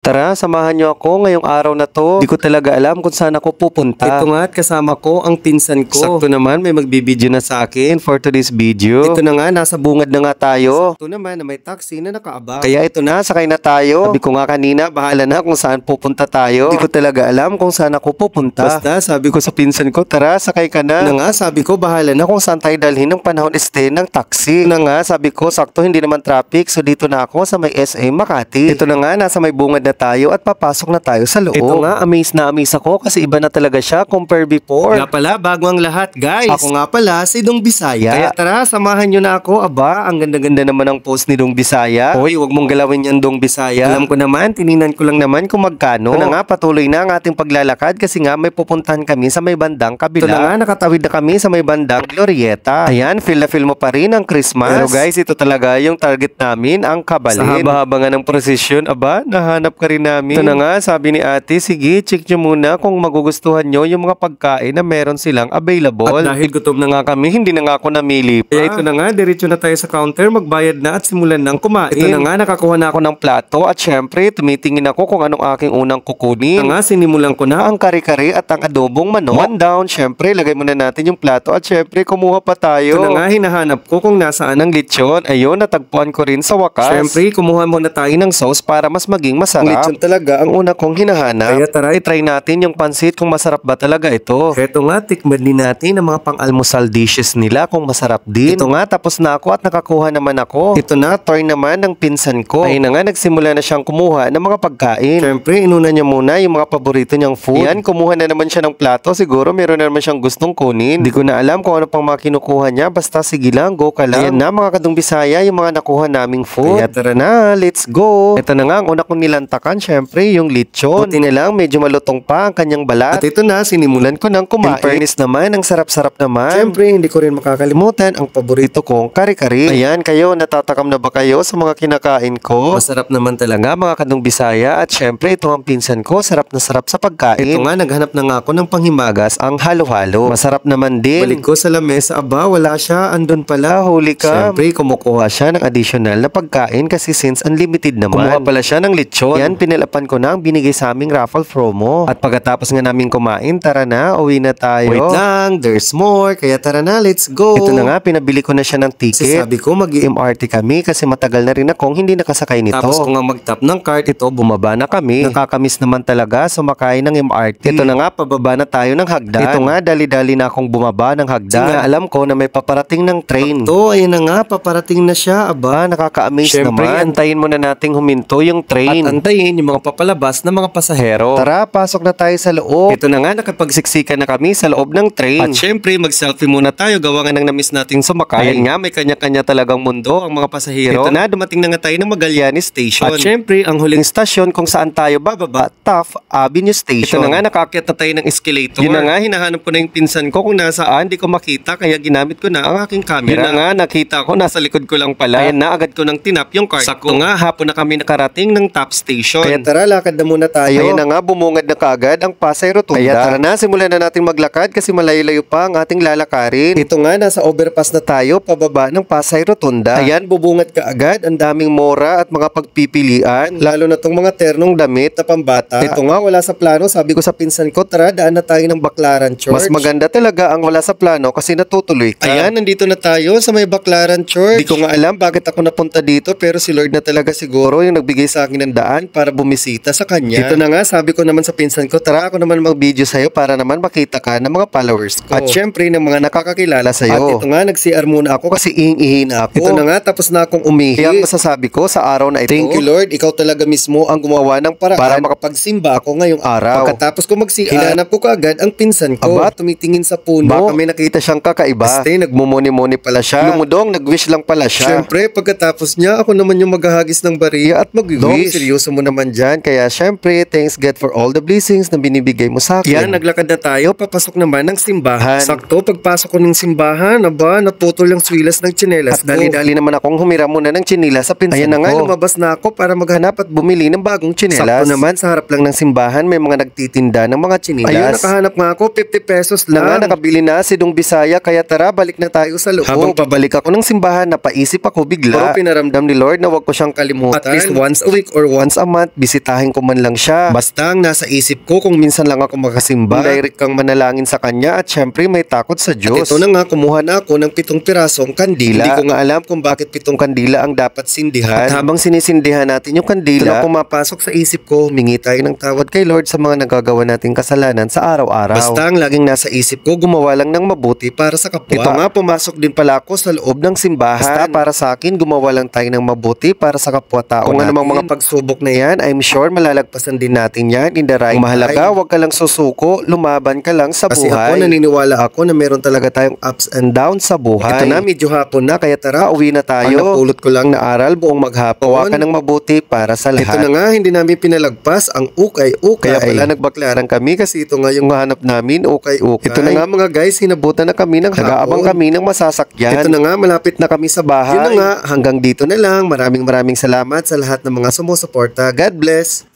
Tara, samahan niyo ako ngayong araw na to. Di ko talaga alam kung saan ako pupunta. Ito nga at kasama ko ang pinsan ko. Sakto naman may magbibideo na sa akin for today's video. Ito na nga, nasa bungad na nga tayo. Sakto naman na may taxi na nakaabang. Kaya ito na, sakay na tayo. Sabi ko nga kanina, bahala na kung saan pupunta tayo. Di ko talaga alam kung saan ako pupunta. Basta sabi ko sa pinsan ko, tara, sakay ka na. Na nga, sabi ko, bahala na kung saan tayo dalhin ng panahon stay ng taxi. Na nga, sabi ko, sakto hindi naman traffic. So dito na ako sa may SA Makati. Ito na nga, nasa may bungad na tayo at papasok na tayo sa loob. Ito nga, amazed na amazed ako kasi iba na talaga siya compare before. Nga pala, bago ang lahat guys. Ako nga pala si Dong Bisaya. Kaya tara, samahan nyo na ako. Aba, ang ganda-ganda naman ang post ni Dong Bisaya. Hoy, huwag mong galawin yan Dong Bisaya. Alam ko naman, tininan ko lang naman kung magkano. Ito na nga, patuloy na ang ating paglalakad kasi nga may pupuntahan kami sa may bandang kabila. Ito na nga, nakatawid na kami sa may bandang Glorieta. Ayan, feel na feel mo pa rin ang Christmas. Pero guys, ito talaga yung target namin, ang Kabalin. Sa haba-haba nga ng prosesyon, aba, nahanap ka rin namin. Ito na nga, sabi ni ate, sige, check nyo muna kung magugustuhan nyo yung mga pagkain na meron silang available. At dahil gutom na nga kami, hindi na nga ako namili pa. Kaya ito na nga, diretso na tayo sa counter, magbayad na at simulan ng kumain. Ito na nga, nakakuha na ako ng plato at syempre, tumitingin ako kung anong aking unang kukunin. Ito nga, sinimulan ko na ang kare-kare at ang adobong manok. One down, syempre, lagay muna natin yung plato at syempre, kumuha pa tayo. Ito na nga, hinahanap ko kung nasaan ang lechon. Ayun, natagpuan ko rin sa wakas. Syempre, kumuha muna tayo ng sauce para mas maging masarap. Ang lechon talaga ang una kong hinahanap. Kaya tara, try natin yung pansit kung masarap ba talaga ito. Ito nga, tikman din natin ang mga pang-almusal dishes nila kung masarap din. Ito nga, tapos na ako at nakakuha naman ako. Ito na, toy naman ng pinsan ko. Ayun na nga, nagsimula na siyang kumuha ng mga pagkain. Siyempre, inuna niya muna yung mga paborito niyang food. Yan, kumuha na naman siya ng plato. Siguro, meron na naman siyang gustong kunin. Hindi ko na alam kung ano pang mga kinukuha niya. Basta, sige lang, go ka lang. Ayan na, mga Kadong Bisaya, yung mga nakuha naming food. Kaya tara na, let's go. Ito na nga, ang una kong nilantakan, syempre, yung lechon. Buti na lang, medyo malutong pa ang kanyang balat. At ito na, sinimulan ko ng kumain. In fairness naman, ang sarap-sarap naman. Siyempre, hindi ko rin makakalimutan ang paborito kong kare-kare. Ayan, kayo, natatakam na ba kayo sa mga kinakain ko? Masarap naman talaga, mga Kadong Bisaya. At syempre, ito ang pinsan ko, sarap na sarap sa pagkain. Ito nga, naghanap na nga ako ng panghimagas, ang halo-halo. Masarap naman din. Balik ko sa lamesa, aba, wala siya. Andun pala, huli ka. Siyempre, kumukuha siya ng additional na pagkain kasi since unlimited naman. Kumuha pala siya ng lechon. Yan, pinalapan ko na ang binigay sa aming raffle promo. At pagkatapos nga namin kumain, tara na, uwi na tayo. Wait lang, there's more. Kaya tara na, let's go. Ito na nga, pinabili ko na siya ng ticket. Kasi sabi ko, mag-MRT kami kasi matagal na rin akong hindi nakasakay nito. Tapos kung nga mag-tap ng card, ito, bumaba na kami. Nakakamiss naman talaga sumakay ng MRT. Ito na nga, pababa na tayo ng hagdan. Ito nga, dali-dali na akong bumaba ng hagdan. Kasi nga, alam ko na may paparating ng train. Ito, ayun na nga, paparating na siya. Aba, nakaka-amaze naman. Siyempre, antayin muna nating huminto yung train. At antayin yung mga papalabas na mga pasahero. Tara, pasok na tayo sa loob. Ito na nga, nakapagsiksikan na kami sa loob ng train. At syempre, mag-selfie muna tayo. Gawa nga nang na-miss nating sumakay. Ayan nga, may kanya-kanya talagang mundo ang mga pasahero. Ito na, dumating na nga tayo ng Magallanes Station. At syempre, ang huling stasyon kung saan tayo bababa, Taft Avenue Station. Ito na nga, nakaakyat na tayo ng escalator. Yun na nga, hinahanap ko na yung pinsan ko kung nasaan. Di ko makita, kaya ginamit ko na ang aking camera. Yun na nga, nakita ko, nasa likod ko lang pala. Ayan na, agad ko nang tinap yung card. Sakto nga, hapon na kami nakarating ng Taft Station. Kaya tara, lakad na muna tayo. Ayan na nga, bumungad na kaagad ang Pasay Rotunda. Kaya tara na, simulan na natin maglakad kasi malayo-layo pa ang ating lalakarin. Ito nga, nasa overpass na tayo, pababa ng Pasay Rotunda. Ayan, bubungad kaagad, ang daming mora at mga pagpipilian. Lalo na tong mga ternong damit na pambata. Ito nga, wala sa plano. Sabi ko sa pinsan ko, tara, daan na tayo ng Baclaran Church. Mas maganda talaga ang wala sa plano kasi natutuloy ka. Ayan, nandito na tayo sa may Baclaran Church. Di ko nga alam bakit ako napunta dito pero si Lord na talaga siguro yung nagbigay sa akin ng daan para bumisita sa kanya. Ito na nga, sabi ko naman sa pinsan ko, tara ako naman mag-video sa'yo para naman makita ka ng mga followers ko. At syempre, ng mga nakakakilala sa'yo. At ito nga, nag-CR muna ako kasi iing-ihi na ako. Ito na nga, tapos na akong umihi. Kaya masasabi ko sa araw na ito, thank you Lord, ikaw talaga mismo ang gumawa ng paraan para makapagsimba ako ngayong araw. Pagkatapos ko mag-CR, hinanap ko kaagad ang pinsan ko. Aba, tumitingin sa puno. Baka may nakita siyang kakaiba. Basta, nagmumuni-muni pala siya. Lumudong, nag-wish lang pala siya. Syempre, pagkatapos niya, ako naman yung maghahagis ng bariya at mag-wish. Seryoso mo naman dyan. Kaya syempre, thanks God for all the blessings na binibigay mo sa akin. Yan, naglakad na tayo. Papasok naman ng simbahan. Sakto, pagpasok ko ng simbahan, aba, naputol yung swilas ng tsinelas. Dali-dali naman akong humira muna ng tsinelas sa pinsan ko. Ayan na nga, lumabas na ako para maghanap at bumili ng bagong tsinelas. Sakto naman, sa harap lang ng simbahan, may mga nagtitinda ng mga tsinelas. Ayun, nakahanap nga ako, 50 pesos lang. Na nga, nakabili na si Dong Bisaya. Kaya tara, balik na tayo sa loob. Habang pabalik ako ng simbahan, napaisip ako bigla. Pero pinaramdam ni Lord na wag ko siyang kalimutan. At least once a week or once a month, bisitahin ko man lang siya. Basta ang nasa isip ko kung minsan lang ako makasimba, direct kang manalangin sa kanya at syempre may takot sa Diyos. At ito na nga, kumuha na ako ng 7 pirasong kandila. Hindi ko nga alam kung bakit 7 kandila ang dapat sindihan. At habang sinisindihan natin yung kandila, pumapasok sa isip ko, humingi tayo ng tawad kay Lord sa mga nagagawa nating kasalanan sa araw-araw. Basta ang laging nasa isip ko, gumawa lang ng mabuti para sa kapwa. Ito nga, pumasok din pala ako sa loob ng simbahan. Basta para sa akin, gumawa lang tayo ng mabuti para sa kapwa-tao natin. Kung anumang mga pagsubok na yan, I'm sure malalagpasan din natin yan in the right time. Mahalaga, huwag ka lang susuko, lumaban ka lang sa buhay. Kasi ako, naniniwala ako na meron talaga tayong ups and downs sa buhay. Ito na, medyo hapon na, kaya tara, uwi na tayo. Ang napulot ko lang na aral buong maghapon. Gawa ka ng mabuti para sa lahat. Ito na nga, hindi namin pinalagpas ang ukay-ukay. Kaya pala nagbaklaran kami kasi ito nga yung hanap namin, ukay-ukay. Ito na nga mga guys, hinabutan na kami ng hapon. Nag-aabang kami ng masasakyan. Ito na nga, malapit na kami sa bahay. Yun na nga, hanggang dito na lang. Maraming salamat sa lahat ng mga sumusuporta. God bless!